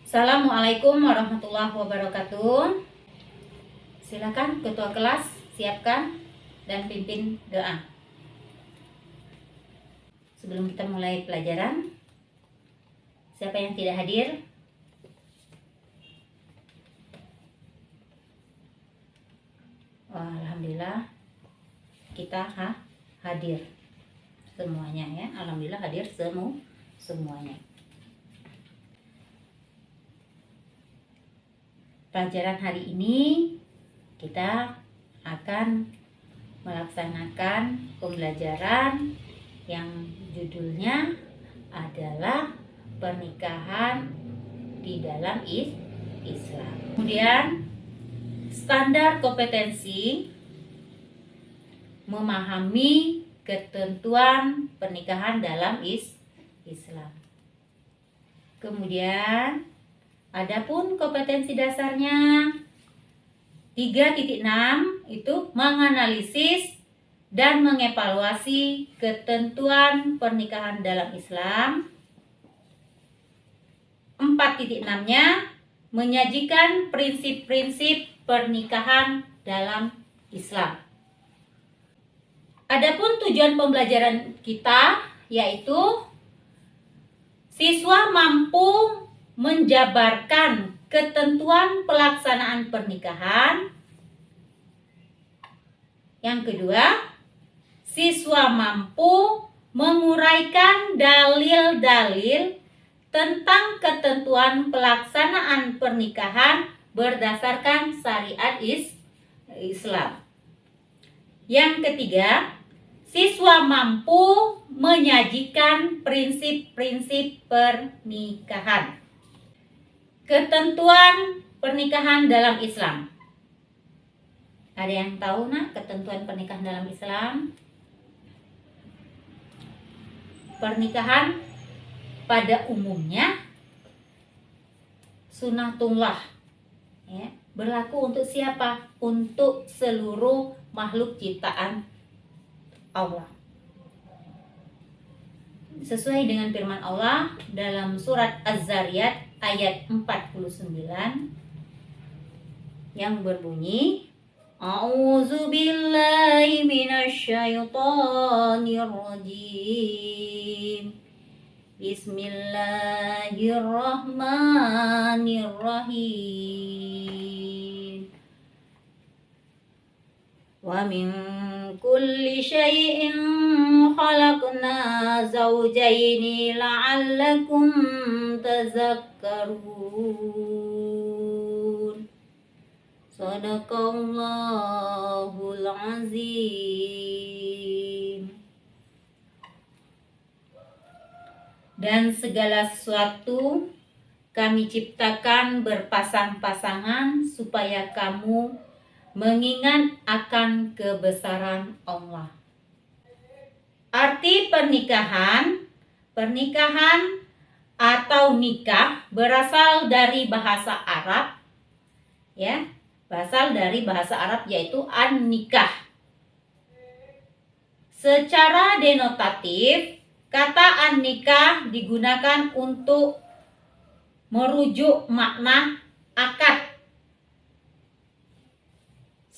Assalamualaikum warahmatullahi wabarakatuh. Silakan ketua kelas siapkan dan pimpin doa. Sebelum kita mulai pelajaran, siapa yang tidak hadir? Alhamdulillah kita hadir semuanya ya. Alhamdulillah hadir semuanya. Pelajaran hari ini kita akan melaksanakan pembelajaran yang judulnya adalah pernikahan di dalam Islam. Kemudian standar kompetensi memahami ketentuan pernikahan dalam Islam. Kemudian adapun kompetensi dasarnya 3.6 itu menganalisis dan mengevaluasi ketentuan pernikahan dalam Islam. 4.6-nya menyajikan prinsip-prinsip pernikahan dalam Islam. Adapun tujuan pembelajaran kita yaitu siswa mampu menjabarkan ketentuan pelaksanaan pernikahan. Yang kedua, siswa mampu menguraikan dalil-dalil tentang ketentuan pelaksanaan pernikahan berdasarkan syariat Islam. Yang ketiga, siswa mampu menyajikan prinsip-prinsip pernikahan. Ketentuan pernikahan dalam Islam. Ada yang tahu ketentuan pernikahan dalam Islam? Pernikahan pada umumnya sunatullah ya, berlaku untuk siapa? Untuk seluruh makhluk ciptaan Allah. Sesuai dengan firman Allah dalam surat Az-Zariyat ayat 49 yang berbunyi, A'udzu billahi minasyaitonir rajim. Bismillahirrahmanirrahim. Wa min kulli syai'in khalaqna zawjaini la'allakum tazakkarun. Shadaqallahul azim. Dan segala sesuatu kami ciptakan berpasang-pasangan supaya kamu mengingat akan kebesaran Allah. Arti pernikahan atau nikah berasal dari bahasa Arab ya, berasal dari bahasa Arab yaitu an-nikah. Secara denotatif, kata an-nikah digunakan untuk merujuk makna akad.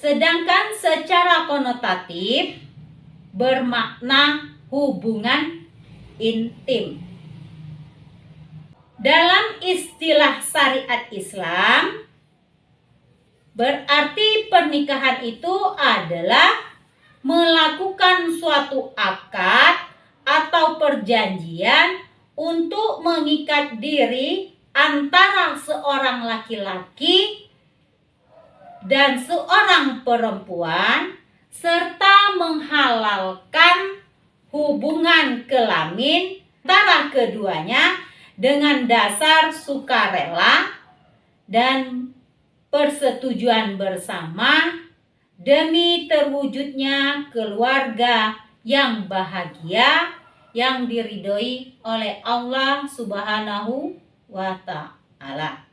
Sedangkan secara konotatif bermakna hubungan intim. Dalam istilah syariat Islam, berarti pernikahan itu adalah melakukan suatu akad atau perjanjian untuk mengikat diri antara seorang laki-laki dan seorang perempuan serta menghalalkan hubungan kelamin antara keduanya dengan dasar sukarela dan persetujuan bersama demi terwujudnya keluarga yang bahagia yang diridhoi oleh Allah Subhanahu wa Ta'ala.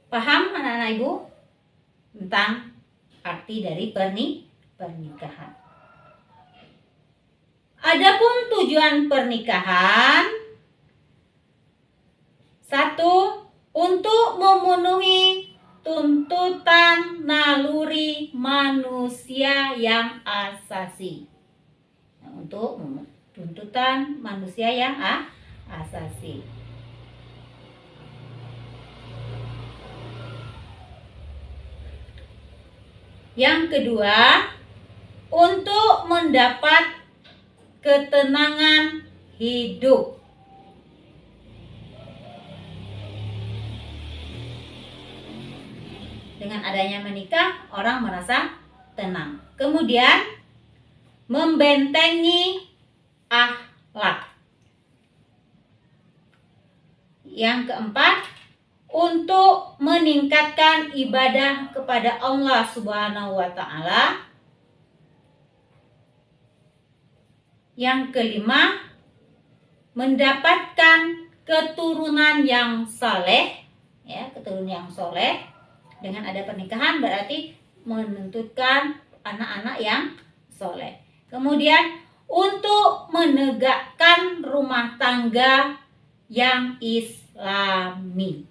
Paham anak-anak ibu tentang arti dari pernikahan? Adapun tujuan pernikahan, satu, untuk memenuhi tuntutan naluri manusia yang asasi. Untuk tuntutan manusia yang asasi. Yang kedua, untuk mendapat ketenangan hidup. Dengan adanya menikah, orang merasa tenang. Kemudian, membentengi akhlak. Yang keempat, untuk meningkatkan ibadah kepada Allah Subhanahu wa Ta'ala. Yang kelima, mendapatkan keturunan yang saleh, ya, keturunan yang soleh. Dengan ada pernikahan berarti menentukan anak-anak yang soleh. Kemudian untuk menegakkan rumah tangga yang islami.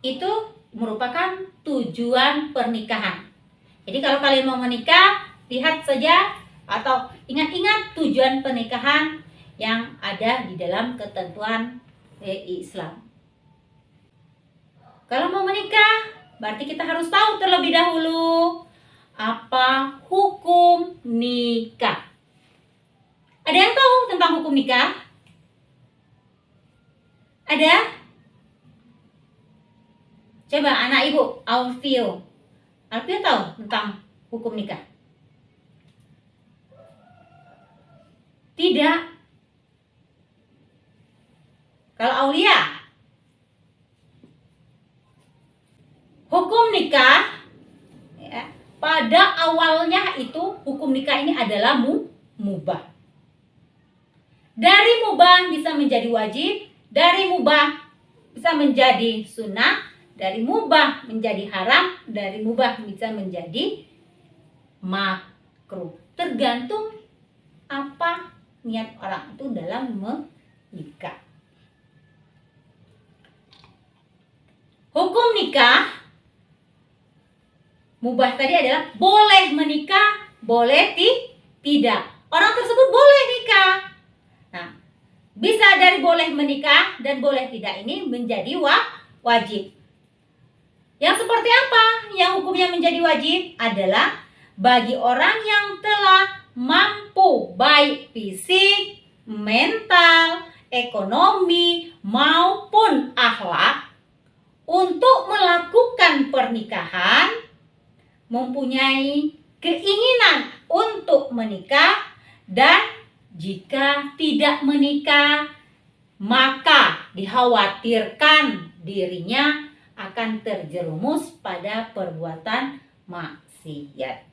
Itu merupakan tujuan pernikahan. Jadi kalau kalian mau menikah, lihat saja atau ingat-ingat tujuan pernikahan yang ada di dalam ketentuan Islam. Kalau mau menikah, berarti kita harus tahu terlebih dahulu apa hukum nikah. Ada yang tahu tentang hukum nikah? Ada? Coba anak ibu, Alfio tahu tentang hukum nikah? Tidak. Kalau Aulia, hukum nikah, ya, pada awalnya itu hukum nikah ini adalah mubah. Dari mubah bisa menjadi wajib, dari mubah bisa menjadi sunnah, dari mubah menjadi haram, dari mubah bisa menjadi makruh. Tergantung apa niat orang itu dalam menikah. Hukum nikah mubah tadi adalah boleh menikah, boleh tidak. Orang tersebut boleh nikah. Nah, bisa dari boleh menikah dan boleh tidak ini menjadi wajib. Yang seperti apa yang hukumnya menjadi wajib adalah bagi orang yang telah mampu baik fisik, mental, ekonomi maupun akhlak untuk melakukan pernikahan, mempunyai keinginan untuk menikah, dan jika tidak menikah maka dikhawatirkan dirinya akan terjerumus pada perbuatan maksiat.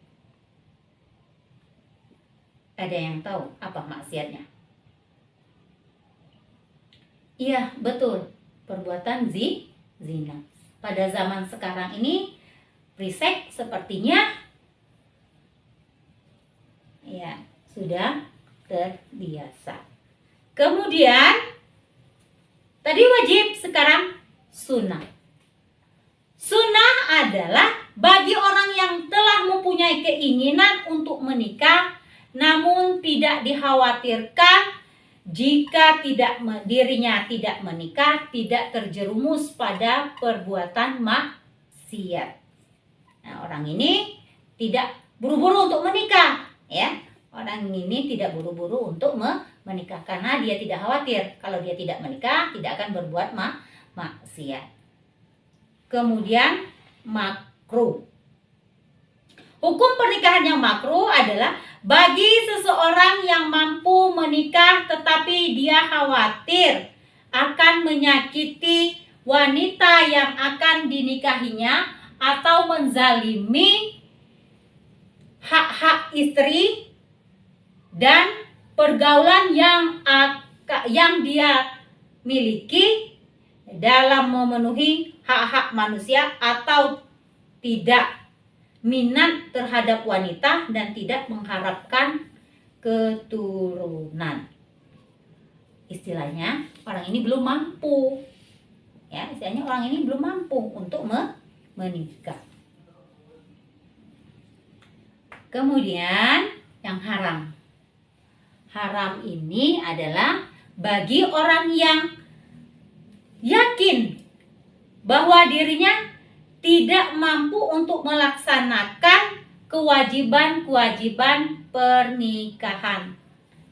Ada yang tahu apa maksiatnya? Iya, betul. Perbuatan zina. Pada zaman sekarang ini, prisek sepertinya ya sudah terbiasa. Kemudian, tadi wajib, sekarang sunnah. Sunnah adalah bagi orang yang telah mempunyai keinginan untuk menikah, namun tidak dikhawatirkan jika dirinya tidak menikah, tidak terjerumus pada perbuatan maksiat. Nah, orang ini tidak buru-buru untuk menikah, ya. Orang ini tidak buru-buru untuk menikah karena dia tidak khawatir kalau dia tidak menikah tidak akan berbuat maksiat. Kemudian makruh. Hukum pernikahan yang makruh adalah bagi seseorang yang mampu menikah tetapi dia khawatir akan menyakiti wanita yang akan dinikahinya atau menzalimi hak-hak istri dan pergaulan yang dia miliki dalam memenuhi hak-hak manusia atau tidak, minat terhadap wanita dan tidak mengharapkan keturunan. Istilahnya orang ini belum mampu. Ya, istilahnya orang ini belum mampu untuk menikah. Kemudian yang haram. Haram ini adalah bagi orang yang yakin bahwa dirinya tidak mampu untuk melaksanakan kewajiban-kewajiban pernikahan.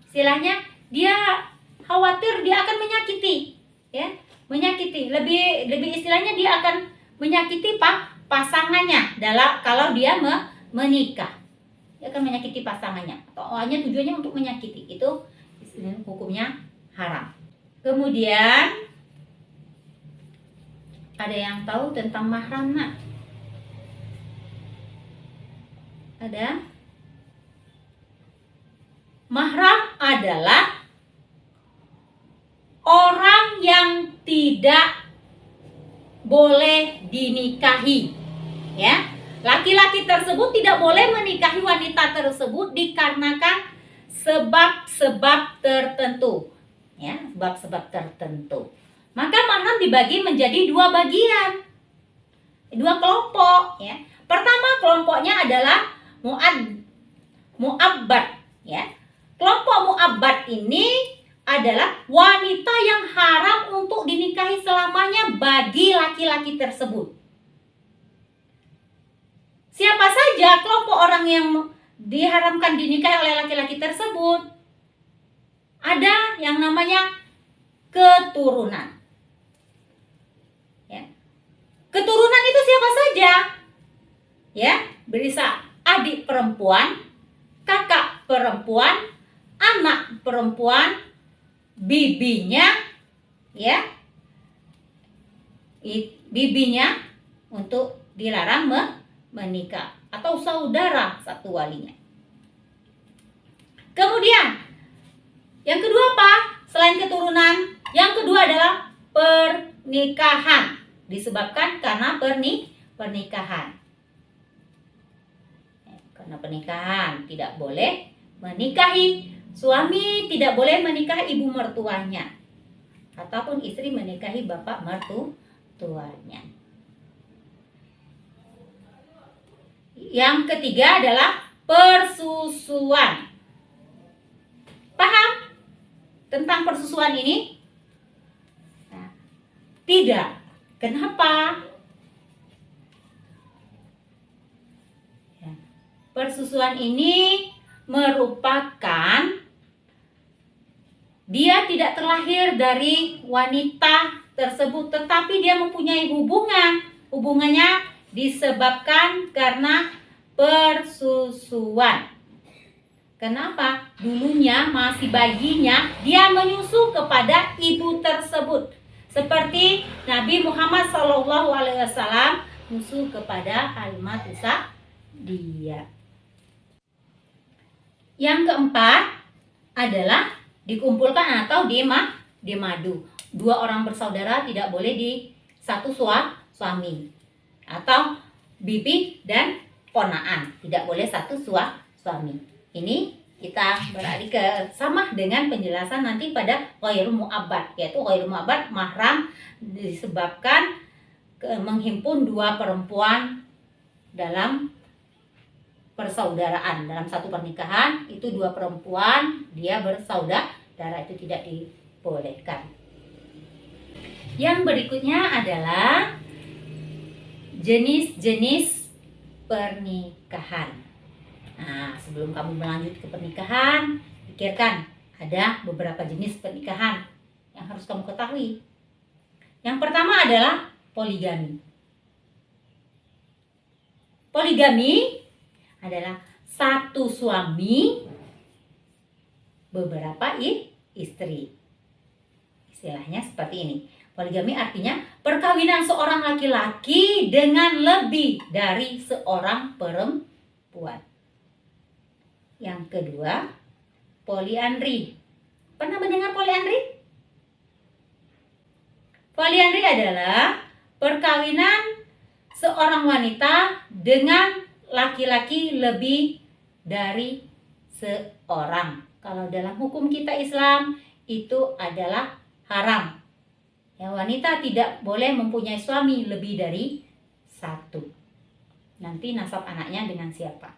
Istilahnya dia khawatir dia akan menyakiti, ya, menyakiti. Lebih istilahnya dia akan menyakiti pasangannya kalau dia menikah. Dia akan menyakiti pasangannya atau hanya tujuannya untuk menyakiti. Itu hukumnya haram. Kemudian ada yang tahu tentang mahram, nak? Ada? Mahram adalah orang yang tidak boleh dinikahi, ya. Laki-laki tersebut tidak boleh menikahi wanita tersebut dikarenakan sebab-sebab tertentu, ya, sebab-sebab tertentu. Maka mahram dibagi menjadi dua bagian, dua kelompok, ya. Pertama kelompoknya adalah mu'abbad, ya. Kelompok mu'abbad ini adalah wanita yang haram untuk dinikahi selamanya bagi laki-laki tersebut. Siapa saja kelompok orang yang diharamkan dinikahi oleh laki-laki tersebut? Ada yang namanya keturunan. Ya. Keturunan itu siapa saja? Ya, bisa adik perempuan, kakak perempuan, anak perempuan, bibinya, ya. Bibinya untuk dilarang menikah atau saudara satu walinya. Kemudian yang kedua apa? Selain keturunan, yang kedua adalah pernikahan. Disebabkan karena pernikahan. Karena pernikahan tidak boleh menikahi suami, tidak boleh menikahi ibu mertuanya, ataupun istri menikahi bapak mertuanya. Yang ketiga adalah persusuan. Paham tentang persusuan ini? Nah, tidak. Kenapa? Ya. Persusuan ini merupakan dia tidak terlahir dari wanita tersebut, tetapi dia mempunyai hubungannya disebabkan karena persusuan. Kenapa? Dulunya masih bayinya dia menyusu kepada ibu tersebut, seperti Nabi Muhammad SAW menyusu kepada Halimah Sa'diyah. Yang keempat adalah dikumpulkan atau dimadu. Dua orang bersaudara tidak boleh di satu suami, atau bibi dan ponaan tidak boleh satu suami. Ini kita beralih ke sama dengan penjelasan nanti pada ghairu mu'abbad, yaitu ghairu mu'abbad mahram disebabkan menghimpun dua perempuan dalam persaudaraan. Dalam satu pernikahan itu dua perempuan dia bersaudara, itu tidak dibolehkan. Yang berikutnya adalah jenis-jenis pernikahan. Nah, sebelum kamu melanjut ke pernikahan, pikirkan ada beberapa jenis pernikahan yang harus kamu ketahui. Yang pertama adalah poligami. Poligami adalah satu suami beberapa istri. Istilahnya seperti ini. Poligami artinya perkawinan seorang laki-laki dengan lebih dari seorang perempuan. Yang kedua, poliandri. Pernah mendengar poliandri? Poliandri adalah perkawinan seorang wanita dengan laki-laki lebih dari seorang. Kalau dalam hukum kita Islam itu adalah haram. Ya, wanita tidak boleh mempunyai suami lebih dari satu. Nanti nasab anaknya dengan siapa?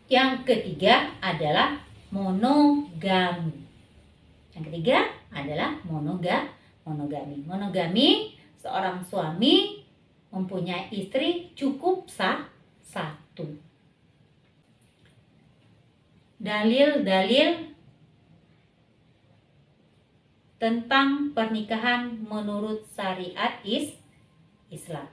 Yang ketiga adalah monogami. Yang ketiga adalah monogami. Monogami, seorang suami mempunyai istri cukup satu. Dalil-dalil tentang pernikahan menurut syariat Islam.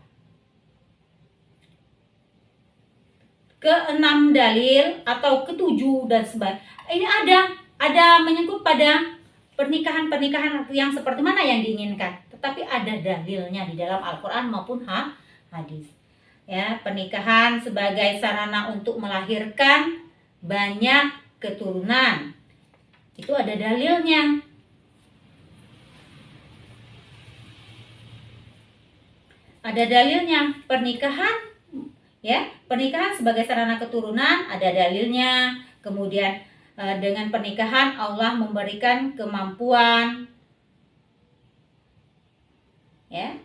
Keenam dalil atau ketujuh dan sebagainya. Ini ada menyangkut pada pernikahan yang seperti mana yang diinginkan. Tetapi ada dalilnya di dalam Al-Quran maupun hadis. Ya, pernikahan sebagai sarana untuk melahirkan banyak keturunan. Itu ada dalilnya. Ada dalilnya. Pernikahan sebagai sarana keturunan ada dalilnya. Kemudian dengan pernikahan Allah memberikan kemampuan, ya,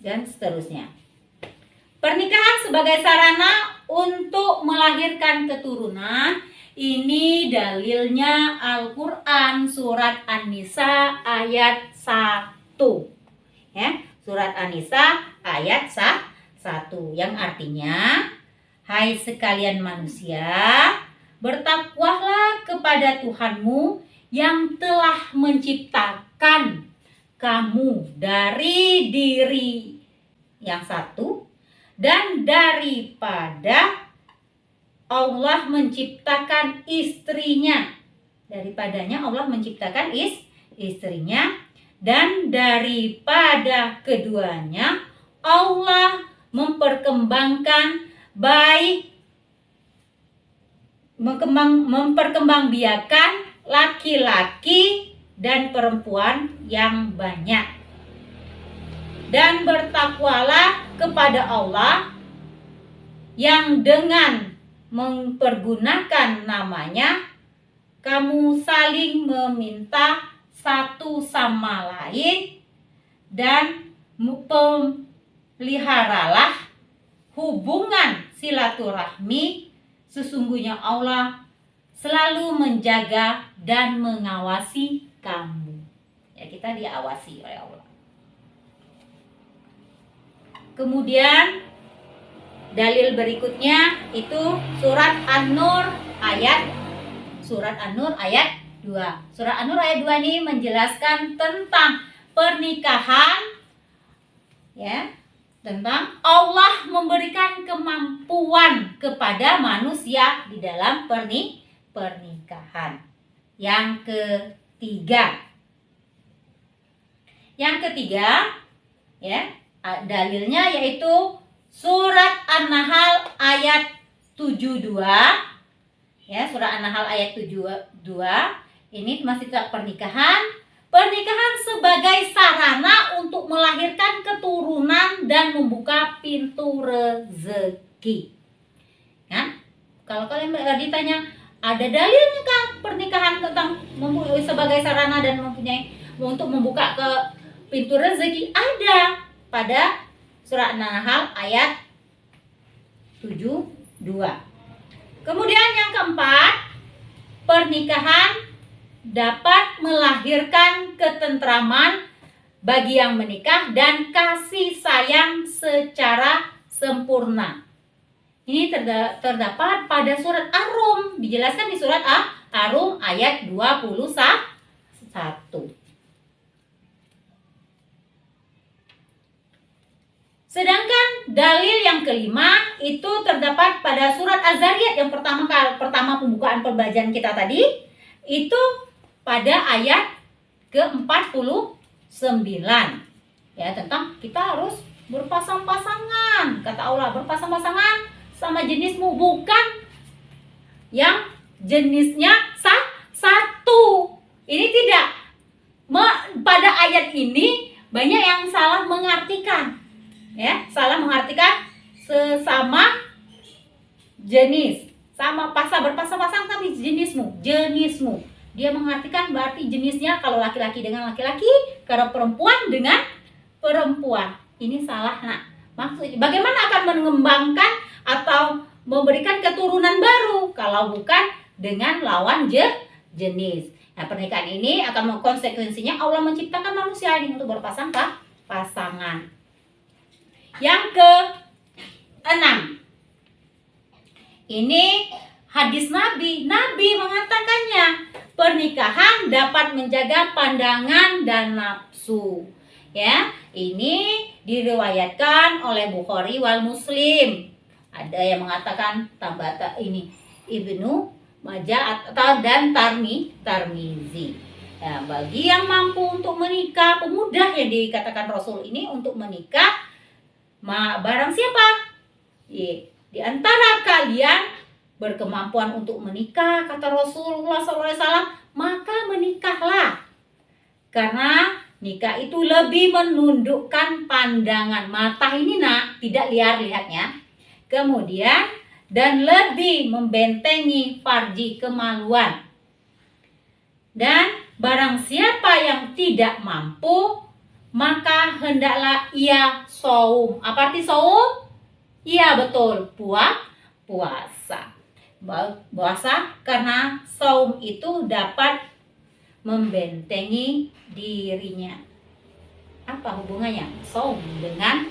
dan seterusnya. Pernikahan sebagai sarana untuk melahirkan keturunan, ini dalilnya Al-Quran surat An-Nisa ayat 1. Ya, surat An-Nisa ayat 1 yang artinya, hai sekalian manusia, bertakwalah kepada Tuhanmu yang telah menciptakan kamu dari diri yang satu, dan daripada Allah menciptakan istrinya. Daripadanya Allah menciptakan istrinya, dan daripada keduanya Allah memperkembangkan memperkembangbiakan laki-laki dan perempuan yang banyak. Dan bertakwalah kepada Allah yang dengan mempergunakan namanya kamu saling meminta satu sama lain, dan peliharalah hubungan silaturahmi. Sesungguhnya Allah selalu menjaga dan mengawasi kamu. Ya, kita diawasi oleh Allah. Kemudian dalil berikutnya itu surat An-Nur ayat 2. Surat An-Nur ayat 2 ini menjelaskan tentang pernikahan, ya, tentang Allah memberikan kemampuan kepada manusia di dalam pernikahan. Yang ketiga, ya, dalilnya yaitu surat An-Nahl ayat 72. Ya, surat An-Nahl ayat 72 ini masih tentang pernikahan. Pernikahan sebagai sarana untuk melahirkan keturunan dan membuka pintu rezeki. Kan? Kalau kalian ditanya, ada dalilnya kah pernikahan tentang sebagai sarana dan untuk membuka ke pintu rezeki? Ada pada surat An-Nahl ayat 72. Kemudian yang keempat, pernikahan dapat melahirkan ketentraman bagi yang menikah dan kasih sayang secara sempurna. Ini terdapat pada surat Ar-Rum, dijelaskan di surat Ar-Rum ayat 21. Sedangkan dalil yang kelima itu terdapat pada surat Az-Zariyat yang pertama pembukaan pembelajaran kita tadi, itu pada ayat ke-49, ya, tentang kita harus berpasang-pasangan. Kata Allah, berpasang-pasangan sama jenismu, bukan yang jenisnya satu. Ini tidak. Pada ayat ini banyak yang salah mengartikan. Ya, salah mengartikan sesama jenis. Sama berpasang-pasang tapi jenismu. Dia mengartikan berarti jenisnya kalau laki-laki dengan laki-laki, kalau perempuan dengan perempuan. Ini salah, nak. Maksudnya bagaimana akan mengembangkan atau memberikan keturunan baru kalau bukan dengan lawan jenis. Nah, pernikahan ini akan konsekuensinya Allah menciptakan manusia ini untuk pasangan. Yang ke-6. Ini hadis Nabi. Nabi mengatakannya, pernikahan dapat menjaga pandangan dan nafsu. Ya, ini diriwayatkan oleh Bukhari wal Muslim. Ada yang mengatakan ini Ibnu Majah dan Tarmizi. Ya, bagi yang mampu untuk menikah, pemuda yang dikatakan Rasul ini untuk menikah, barang siapa di antara kalian berkemampuan untuk menikah, kata Rasulullah SAW, maka menikahlah. Karena nikah itu lebih menundukkan pandangan mata ini, nak, tidak lihatnya. Kemudian dan lebih membentengi farji kemaluan. Dan barang siapa yang tidak mampu, maka hendaklah ia saum. Apa arti saum? Iya, betul, puasa. Puasa karena saum itu dapat membentengi dirinya. Apa hubungannya saum dengan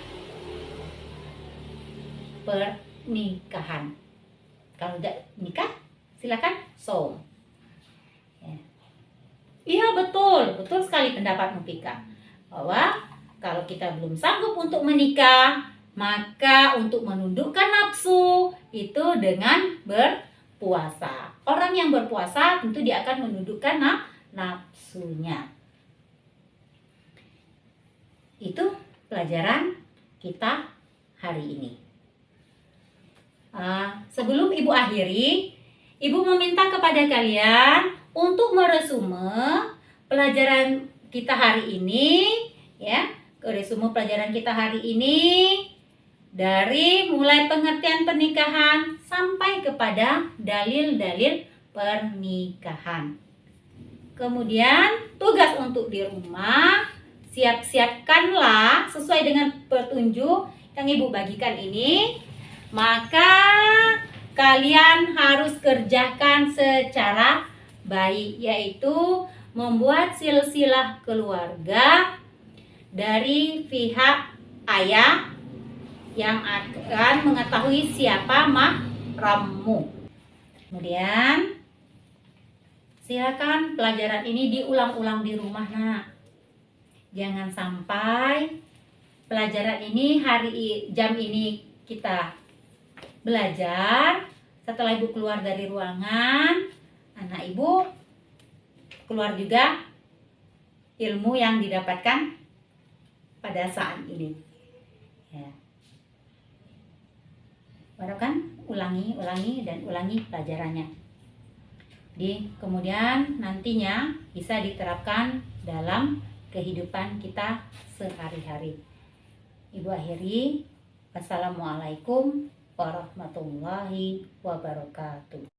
pernikahan? Kalau tidak nikah, silakan saum. Iya, betul sekali pendapat Mufika, bahwa kalau kita belum sanggup untuk menikah, maka untuk menundukkan nafsu itu dengan berpuasa. Orang yang berpuasa tentu dia akan menundukkan nafsunya. Itu pelajaran kita hari ini. Sebelum Ibu akhiri, Ibu meminta kepada kalian untuk meresume pelajaran kita hari ini, ya. Resume pelajaran kita hari ini dari mulai pengertian pernikahan sampai kepada dalil-dalil pernikahan. Kemudian tugas untuk di rumah, siapkanlah sesuai dengan petunjuk yang Ibu bagikan ini. Maka kalian harus kerjakan secara baik, yaitu membuat silsilah keluarga dari pihak ayah yang akan mengetahui siapa mahrammu. Kemudian silakan pelajaran ini diulang-ulang di rumah, nak. Jangan sampai pelajaran ini jam ini kita belajar, setelah Ibu keluar dari ruangan, anak Ibu keluar juga ilmu yang didapatkan pada saat ini. Ya. Baru kan ulangi pelajarannya. Kemudian nantinya bisa diterapkan dalam kehidupan kita sehari-hari. Ibu akhiri, wassalamualaikum warahmatullahi wabarakatuh.